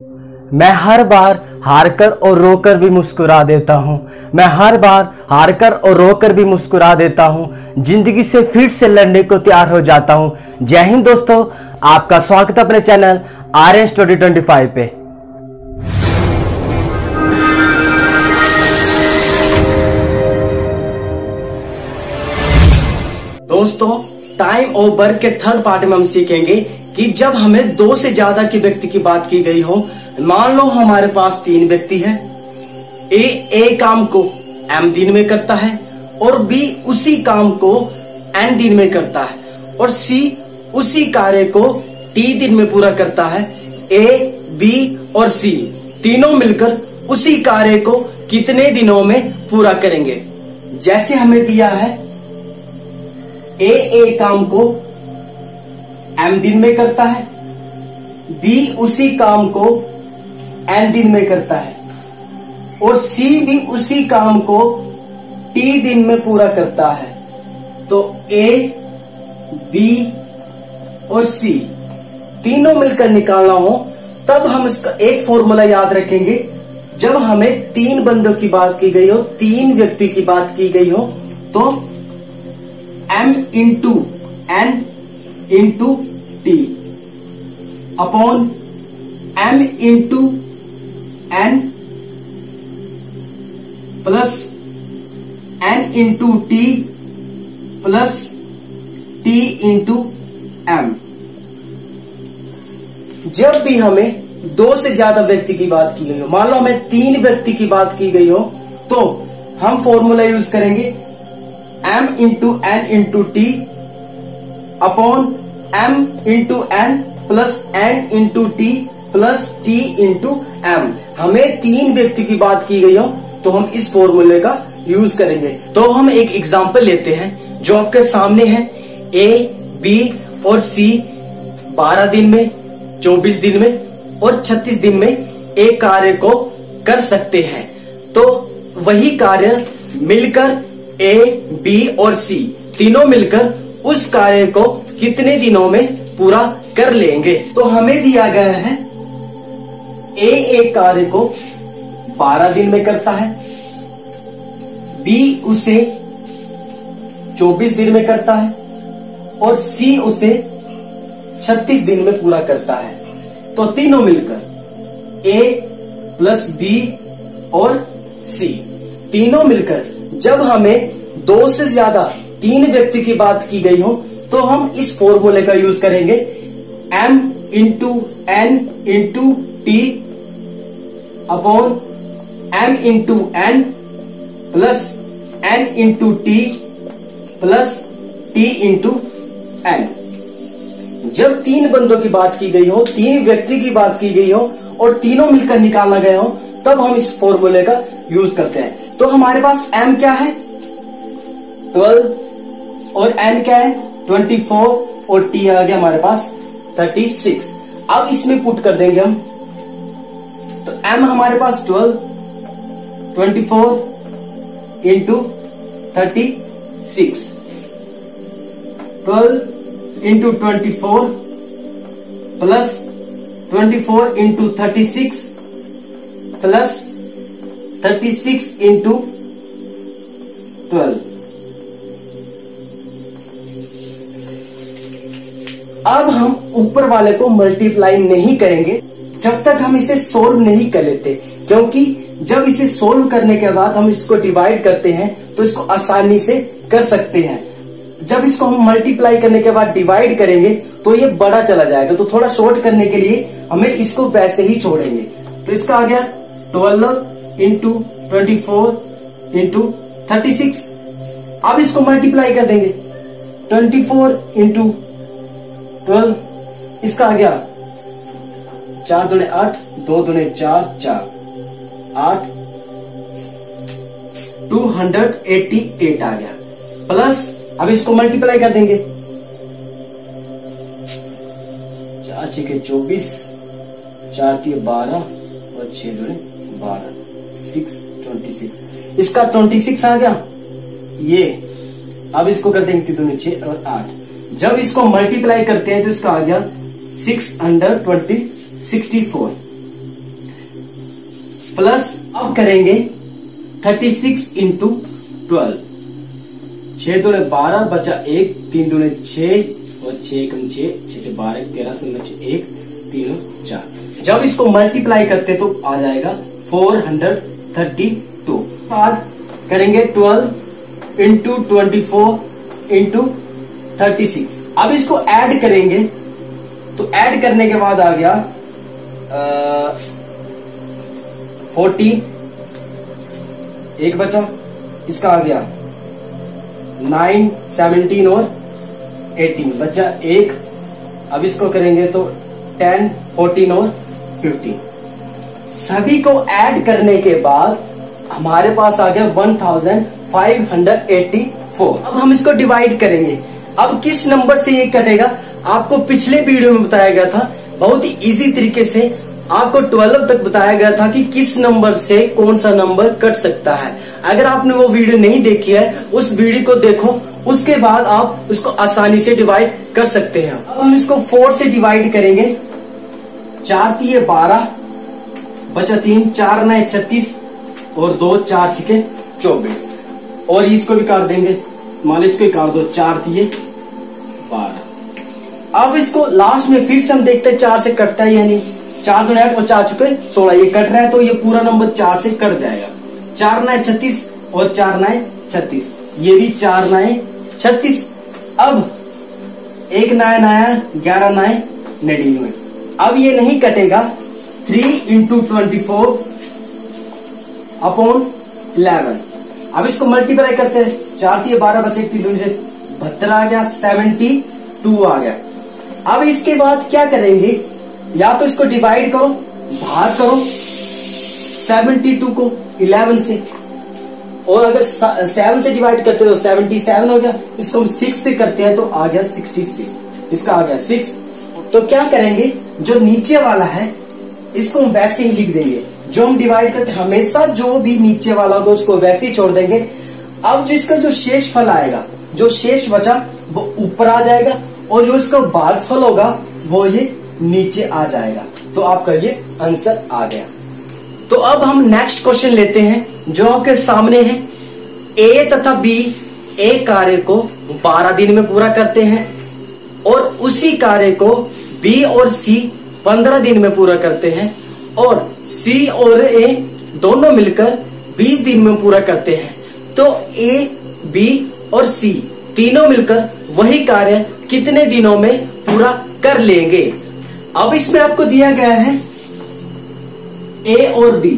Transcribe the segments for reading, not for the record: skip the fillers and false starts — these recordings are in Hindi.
मैं हर बार हारकर और रोकर भी मुस्कुरा देता हूँ। मैं हर बार हारकर और रोकर भी मुस्कुरा देता हूँ। जिंदगी से फिर से लड़ने को तैयार हो जाता हूँ। जय हिंद दोस्तों, आपका स्वागत है अपने चैनल आर्यन स्टडी 25 पे। दोस्तों, टाइम और वर्क के थर्ड पार्ट में हम सीखेंगे कि जब हमें दो से ज्यादा की व्यक्ति की बात की गई हो, मान लो हमारे पास तीन व्यक्ति है, ए काम को M दिन में करता है और B उसी काम को N दिन में करता है और C उसी कार्य को T दिन में पूरा करता है। A, B और C तीनों मिलकर उसी कार्य को कितने दिनों में पूरा करेंगे? जैसे हमें दिया है ए काम को M दिन में करता है, B उसी काम को N दिन में करता है और C भी उसी काम को T दिन में पूरा करता है। तो A, B और C तीनों मिलकर निकालना हो तब हम इसका एक फॉर्मूला याद रखेंगे। जब हमें तीन बंदों की बात की गई हो, तीन व्यक्ति की बात की गई हो, तो M into N into T upon M into N plus N into T plus T into M। जब भी हमें दो से ज्यादा व्यक्ति की बात की गई हो, मान लो हमें तीन व्यक्ति की बात की गई हो, तो हम फॉर्मूला यूज करेंगे M into N into T upon M into N plus N into T plus T into M। हमें तीन व्यक्ति की बात की गई हो तो हम इस फॉर्मूले का यूज करेंगे। तो हम एक एग्जांपल लेते हैं जो आपके सामने है। A, B और C 12 दिन में, 24 दिन में और 36 दिन में एक कार्य को कर सकते हैं। तो वही कार्य मिलकर A, B और C तीनों मिलकर उस कार्य को कितने दिनों में पूरा कर लेंगे? तो हमें दिया गया है A एक कार्य को 12 दिन में करता है, B उसे 24 दिन में करता है और C उसे 36 दिन में पूरा करता है। तो तीनों मिलकर A प्लस B और C तीनों मिलकर जब हमें दो से ज्यादा तीन व्यक्ति की बात की गई हो तो हम इस फॉर्मूले का यूज करेंगे। M into N into T upon M into N plus N into T plus T into N। जब तीन बंदों की बात की गई हो, तीन व्यक्ति की बात की गई हो और तीनों मिलकर निकालना गए हो, तब हम इस फॉर्मूले का यूज करते हैं। तो हमारे पास M क्या है 12 और N क्या है 24 और T आ गया हमारे पास 36। अब इसमें पुट कर देंगे हम, तो M हमारे पास 12, 24 into 36, 12 into 24 plus 24 into 36 plus 36 into 12। अब हम ऊपर वाले को मल्टीप्लाई नहीं करेंगे जब तक हम इसे सोल्व नहीं कर लेते, क्योंकि जब इसे सोल्व करने के बाद हम इसको डिवाइड करते हैं तो इसको आसानी से कर सकते हैं। जब इसको हम मल्टीप्लाई करने के बाद डिवाइड करेंगे तो ये बड़ा चला जाएगा, तो थोड़ा शॉर्ट करने के लिए हमें इसको वैसे ही छोड़ेंगे। तो इसका आ गया 12 इंटू 24 इंटू 36। अब इसको मल्टीप्लाई कर देंगे 24 इंटू 12, इसका आ गया 4 दूने 8, 2 दूने 4, 8, 288 आ गया। प्लस अब इसको मल्टीप्लाई कर देंगे 4 6 24, 4 3 12 और 6 दूने 12, 6 26। इसका 26 आ गया ये। अब इसको कर देंगे 3 दूने 6 और 8। जब इसको मल्टीप्लाई करते हैं तो इसका आ गया 664। प्लस अब करेंगे 36 इंटू 12, 6 दूने 12 बचा 1, 3 दूने 6 और 6 कम 6, 6 12 13 से 1 3 4। जब इसको मल्टीप्लाई करते तो आ जाएगा 432। बाद करेंगे 12 इंटू 24 इंटू 36। अब इसको ऐड करेंगे तो ऐड करने के बाद आ गया 14, एक बचा, इसका आ गया 9 17 और 18 बचा 1। अब इसको करेंगे तो 10 14 और 15। सभी को ऐड करने के बाद हमारे पास आ गया 1584। अब हम इसको डिवाइड करेंगे। अब किस नंबर से ये कटेगा आपको पिछले वीडियो में बताया गया था, बहुत ही इजी तरीके से आपको 12 तक बताया गया था कि किस नंबर से कौन सा नंबर कट सकता है। अगर आपने वो वीडियो नहीं देखी है उस वीडियो को देखो, उसके बाद आप उसको आसानी से डिवाइड कर सकते हैं। अब हम इसको 4 से डिवाइड करेंगे। 4 3 12 बचा 3, 4 9 36 और 2 4 6 24 और इसको भी काट देंगे, मान लो इसको ही काट दो, 4 3 12। अब इसको लास्ट में फिर से हम देखते हैं 4 से कटता है या नहीं। 4 2 8 और 4 चुके 16, ये कट रहा है तो ये पूरा नंबर 4 से कट जाएगा। 4 9 36 और 4 9 36, ये भी 4 9 36। अब 1 9 9 11 9 99। अब ये नहीं कटेगा। 3 इंटू 24 अपॉन 11। अब इसको मल्टीप्लाई करते हैं। 4 3 12 बचे 3 2 से 72 आ गया, 72 आ गया। अब इसके बाद क्या करेंगे, या तो इसको डिवाइड करो, भाग करो 72 को 11 से, और अगर 7 से डिवाइड करते हो तो 77 हो गया। इसको हम 6 से करते हैं तो आ गया 66, इसका आ गया 6। तो क्या करेंगे, जो नीचे वाला है इसको हम वैसे ही लिख देंगे। जो हम डिवाइड करते हैं हमेशा जो भी नीचे वाला होगा उसको वैसे ही छोड़ देंगे। अब जो इसका जो शेष फल आएगा, जो शेष बचा वो ऊपर आ जाएगा, और जो इसका भागफल होगा वो ये नीचे आ जाएगा। तो आपका ये आंसर आ गया। तो अब हम नेक्स्ट क्वेश्चन लेते हैं जो आपके सामने है। ए तथा बी एक कार्य को 12 दिन में पूरा करते हैं और उसी कार्य को बी और सी 15 दिन में पूरा करते हैं, और सी और ए दोनों मिलकर 20 दिन में पूरा करते हैं। तो ए, बी और सी तीनों मिलकर वही कार्य कितने दिनों में पूरा कर लेंगे। अब इसमें आपको दिया गया है ए और बी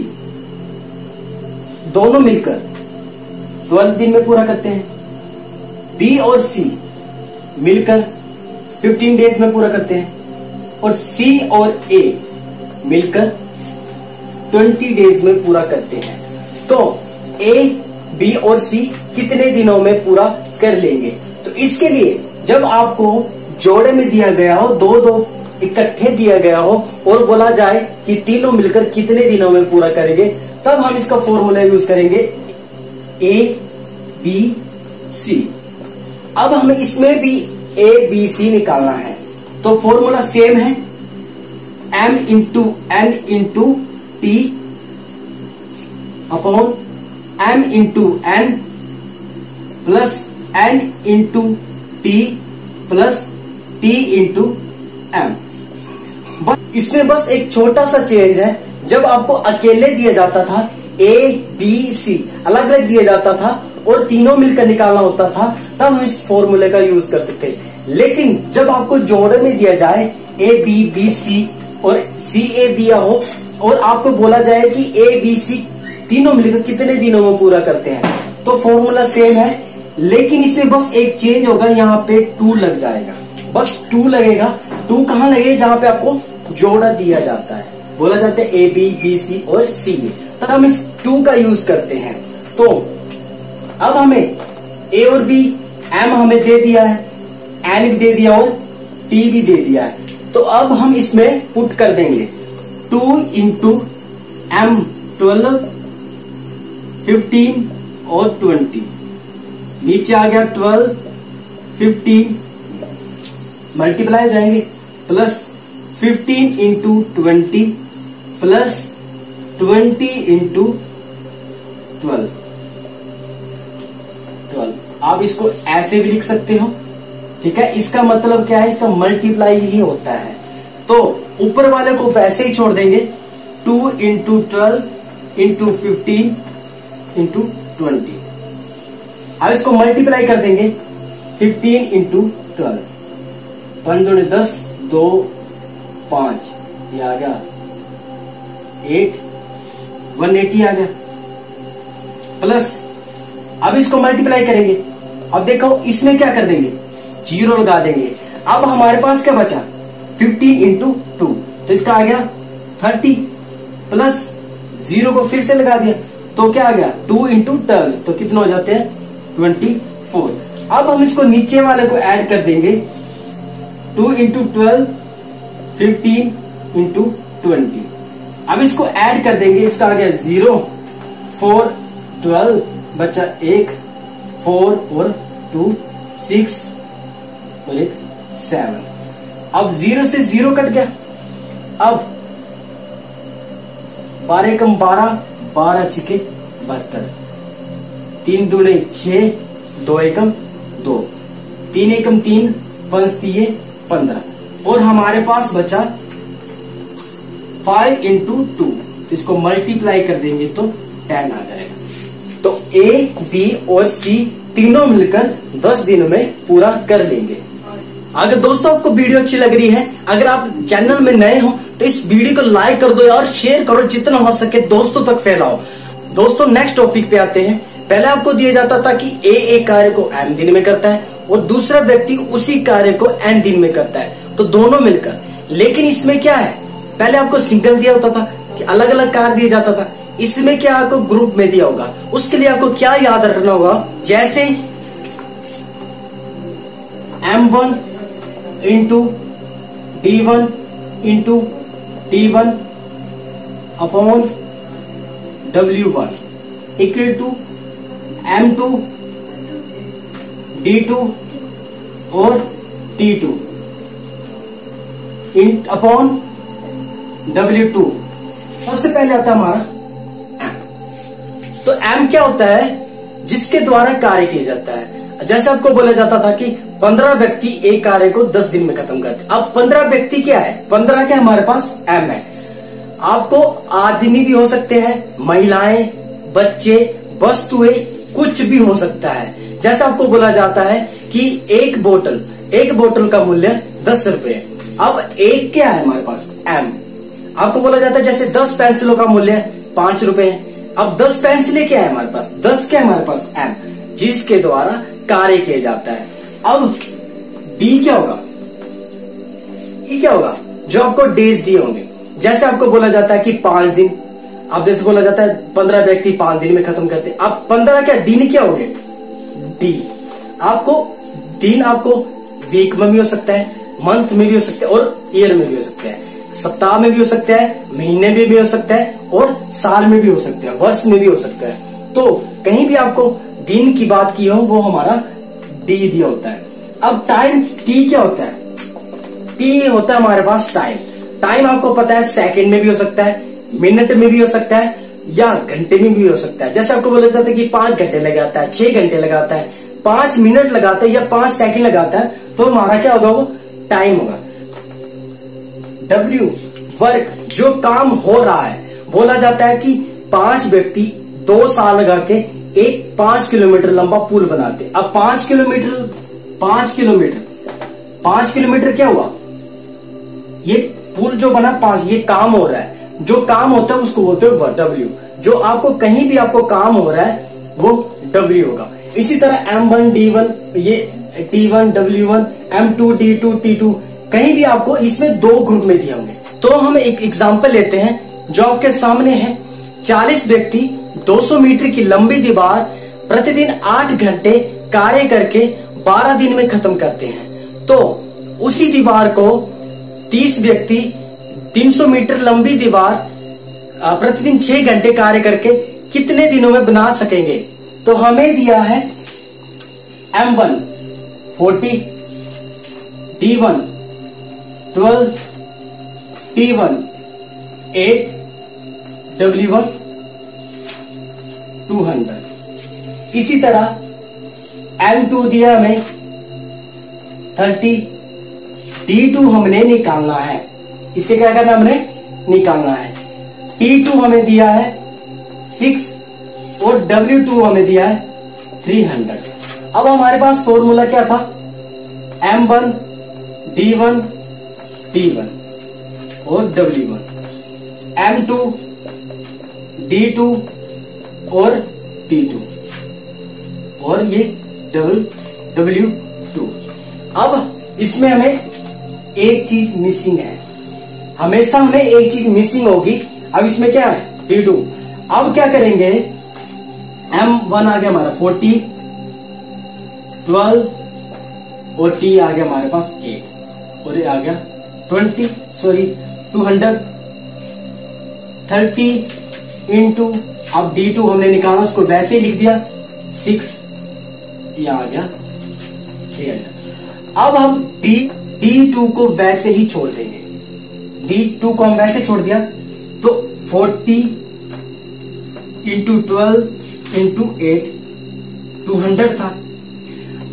दोनों मिलकर 12 दिन में पूरा करते हैं, बी और सी मिलकर 15 डेज में पूरा करते हैं, और सी और ए मिलकर 20 डेज में पूरा करते हैं। तो ए, बी और सी कितने दिनों में पूरा कर लेंगे। तो इसके लिए जब आपको जोड़े में दिया गया हो, दो दो इकट्ठे दिया गया हो और बोला जाए कि तीनों मिलकर कितने दिनों में पूरा करेंगे, तब हम इसका फॉर्मूला यूज करेंगे ए बी सी। अब हमें इसमें भी ए बी सी निकालना है, तो फॉर्मूला सेम है, m into n into T upon m into n plus n into T plus t into m। इसमें बस एक छोटा सा चेंज है, जब आपको अकेले दिया जाता था a b c अलग अलग दिया जाता था और तीनों मिलकर निकालना होता था, तब हम इस फॉर्मूले का यूज करते थे। लेकिन जब आपको जोड़े में दिया जाए a b b c और c a दिया हो और आपको बोला जाए कि a b c तीनों मिलकर कितने दिनों में पूरा करते हैं, तो फॉर्मूला सेम है, लेकिन इसमें बस एक चेंज होगा, यहाँ पे 2 लग जाएगा, बस 2 लगेगा। 2 कहाँ लगेगा, जहाँ पे आपको जोड़ा दिया जाता है, बोला जाता है ए बी बी सी और सी ए, तब हम इस 2 का यूज करते हैं। तो अब हमें ए और बी एम हमें दे दिया है, एन भी दे दिया और टी भी दे दिया है, तो अब हम इसमें पुट कर देंगे 2 इंटू एम 12 15 और 20, नीचे आ गया 12 15 मल्टीप्लाई हो जाएंगे, प्लस 15 इंटू 20 प्लस 20 इंटू 12। आप इसको ऐसे भी लिख सकते हो, ठीक है। इसका मतलब क्या है, इसका मल्टीप्लाई ही होता है। तो ऊपर वाले को वैसे ही छोड़ देंगे, 2 इंटू 12 इंटू 15 इंटू 20। अब इसको मल्टीप्लाई कर देंगे, 15 इंटू 12, 5 दूनी 10, 2 5, ये आ गया 8, 180 आ गया। प्लस अब इसको मल्टीप्लाई करेंगे। अब देखो इसमें क्या कर देंगे, 0 लगा देंगे। अब हमारे पास क्या बचा, 15 इंटू 2, तो इसका आ गया 30, प्लस 0 को फिर से लगा दिया, तो क्या आ गया 2 इंटू 12, तो कितना हो जाते हैं 24। अब हम इसको नीचे वाले को ऐड कर देंगे, 2 इंटू 12, 15 इंटू 20। अब इसको ऐड कर देंगे, इसका आ गया 0, 4, 12 बचा 1, 4 और 2 6 और 1 7। अब 0 से 0 कट गया। अब 12 कम 12, 12 छिके 72, 3 दूने 6, 2 एकम 2, 3 एकम 3, 5 दिए 15, और हमारे पास बचा 5 इंटू 2। तो इसको मल्टीप्लाई कर देंगे तो 10 आ जाएगा। तो ए, बी और सी तीनों मिलकर 10 दिनों में पूरा कर लेंगे। अगर दोस्तों आपको वीडियो अच्छी लग रही है, अगर आप चैनल में नए हो तो इस वीडियो को लाइक कर दो और शेयर करो, जितना हो सके दोस्तों तक फैलाओ। दोस्तों नेक्स्ट टॉपिक पे आते हैं। पहले आपको दिया जाता था कि ए एक कार्य को m दिन में करता है और दूसरा व्यक्ति उसी कार्य को n दिन में करता है, तो दोनों मिलकर। लेकिन इसमें क्या है, पहले आपको सिंगल दिया होता था कि अलग अलग कार्य दिया जाता था, इसमें क्या आपको ग्रुप में दिया होगा। उसके लिए आपको क्या याद रखना होगा, जैसे M1 into D1 into T1 upon W1 equal to M2 D2 और T2 अपॉन W2। सबसे पहले आता है हमारा M। तो M क्या होता है, जिसके द्वारा कार्य किया जाता है। जैसे आपको बोला जाता था कि 15 व्यक्ति एक कार्य को 10 दिन में खत्म करते। अब 15 व्यक्ति क्या है, 15 क्या हमारे पास M है। आपको आदमी भी हो सकते हैं, महिलाएं, बच्चे, वस्तुएं, कुछ भी हो सकता है। जैसे आपको बोला जाता है कि एक बोतल का मूल्य 10 रुपए। अब एक क्या है हमारे पास M। आपको बोला जाता है जैसे 10 पेंसिलों का मूल्य 5 रुपए है। अब 10 पेंसिलें क्या है हमारे पास, 10 क्या है हमारे पास M, जिसके द्वारा कार्य किया जाता है। अब D क्या होगा, E क्या होगा, जो आपको डेज दिए होंगे। जैसे आपको बोला जाता है कि 5 दिन, अब जैसे बोला जाता है 15 व्यक्ति 5 दिन में खत्म करते हैं। अब 15 क्या दिन क्या हो गए D। आपको दिन आपको वीक में भी हो सकता है, मंथ में भी हो सकता है और ईयर में भी हो सकता है, सप्ताह में भी हो सकता है, महीने में भी हो सकता है और साल में भी हो सकता है, वर्ष में भी हो सकता है। तो कहीं भी आपको दिन की बात की हो वो हमारा डी दिया होता है। अब टाइम टी क्या होता है, टी होता है हमारे पास टाइम। टाइम आपको पता है सेकंड में भी हो सकता है, मिनट में भी हो सकता है या घंटे में भी हो सकता है। जैसे आपको बोला जाता है कि 5 घंटे लगाता है, 6 घंटे लगाता है, 5 मिनट लगाता है या 5 सेकंड लगाता है, तो हमारा क्या होगा, वो टाइम होगा। W वर्क, जो काम हो रहा है। बोला जाता है कि 5 व्यक्ति 2 साल लगा के एक 5 किलोमीटर लंबा पुल बनाते। अब 5 किलोमीटर क्या हुआ, ये पुल जो बना 5, ये काम हो रहा है। जो काम होता है उसको बोलते हैं W। जो आपको कहीं भी आपको काम हो रहा है वो W होगा। इसी तरह M1 D1, ये T1 W1, M2 D2 T2, कहीं भी आपको इसमें 2 ग्रुप में दिए होंगे। तो हम एक एग्जांपल लेते हैं जो आपके सामने है। 40 व्यक्ति 200 मीटर की लंबी दीवार प्रतिदिन 8 घंटे कार्य करके 12 दिन में खत्म करते हैं। तो उसी दीवार को 30 व्यक्ति 300 मीटर लंबी दीवार प्रतिदिन 6 घंटे कार्य करके कितने दिनों में बना सकेंगे। तो हमें दिया है M1 40, D1 12, T1 8, W1 200। इसी तरह M2 दिया हमें 30, T2 हमने निकालना है। इसे क्या करना हमने निकालना है। T2 हमें दिया है 6 और W2 हमें दिया है 300। अब हमारे पास फॉर्मूला क्या था, M1 D1 T1 और W1, M2 D2 और T2 और ये W2। अब इसमें हमें एक चीज मिसिंग है, हमेशा हमें एक चीज मिसिंग होगी। अब इसमें क्या है T2। अब क्या करेंगे, M1 आ गया हमारा 40, 12 और T आ गया हमारे पास 8 और ये आ गया 200 30 इंटू, अब D2 हमने निकाला, उसको वैसे ही लिख दिया 6, ये आ गया 300। अब हम D2 को वैसे ही छोड़ देंगे। D2 को हम वैसे छोड़ दिया तो 40 इंटू 12 इंटू 8 200 था।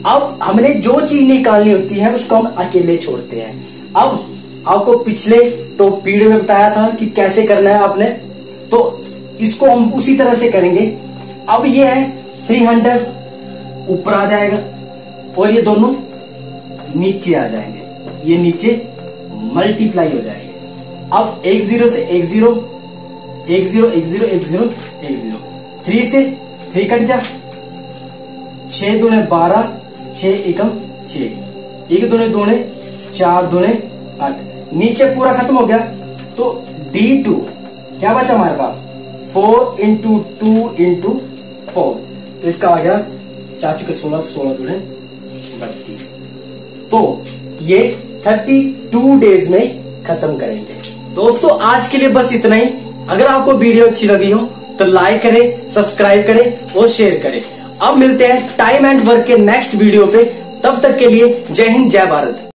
अब हमने जो चीज निकालनी होती है उसको हम अकेले छोड़ते हैं। अब आपको पिछले टॉप वीडियो में बताया था कि कैसे करना है आपने, तो इसको हम उसी तरह से करेंगे। अब ये है 300 ऊपर आ जाएगा और ये दोनों नीचे आ जाएंगे, ये नीचे मल्टीप्लाई हो जाएंगे। अब 10 से 10 10 10 10 10 3 से 3 कट गया, 6 दूने 12 6 एकम 6, 1 दूने 2 4 दूने 8, नीचे पूरा खत्म हो गया। तो D2 क्या बचा हमारे पास 4 इंटू 2 इंटू 4, तो इसका आ गया 4 के 16 16 दूने 32। तो ये 32 डेज में खत्म करेंगे। दोस्तों आज के लिए बस इतना ही। अगर आपको वीडियो अच्छी लगी हो तो लाइक करें, सब्सक्राइब करें और शेयर करें। अब मिलते हैं टाइम एंड वर्क के नेक्स्ट वीडियो पे, तब तक के लिए जय हिंद जय भारत।